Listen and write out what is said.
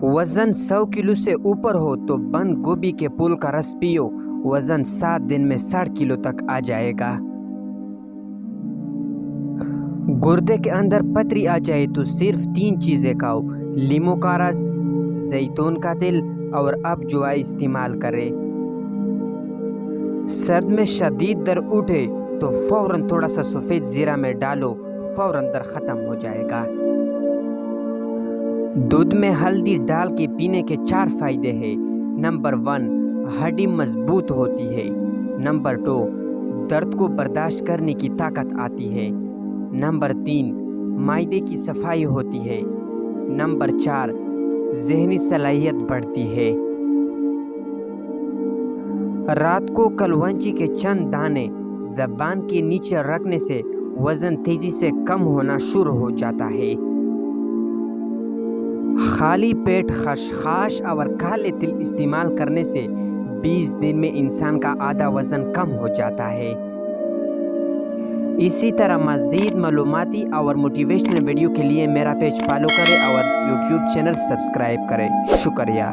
वज़न 100 किलो से ऊपर हो तो बंद गोभी के फूल का रस पियो, वज़न 7 दिन में 60 किलो तक आ जाएगा। गुर्दे के अंदर पथरी आ जाए तो सिर्फ 3 चीज़ें खाओ, लीमू का रस, जैतून का तेल और अब अजवाइन इस्तेमाल करें। सर्द में शदीद दर्द उठे तो फौरन थोड़ा सा सफ़ेद ज़ीरा में डालो, फौरन दर्द ख़त्म हो जाएगा। दूध में हल्दी डाल के पीने के 4 फ़ायदे हैं। नंबर 1, हड्डी मजबूत होती है। नंबर 2, दर्द को बर्दाश्त करने की ताकत आती है। नंबर 3, मायदे की सफाई होती है। नंबर 4, ज़हनी सलाहियत बढ़ती है। रात को कलवंजी के चंद दाने ज़बान के नीचे रखने से वज़न तेज़ी से कम होना शुरू हो जाता है। खाली पेट खसखस और काले तिल इस्तेमाल करने से 20 दिन में इंसान का आधा वज़न कम हो जाता है। इसी तरह मज़ीद मालूमाती और मोटिवेशनल वीडियो के लिए मेरा पेज फॉलो करें और यूट्यूब चैनल सब्सक्राइब करें। शुक्रिया।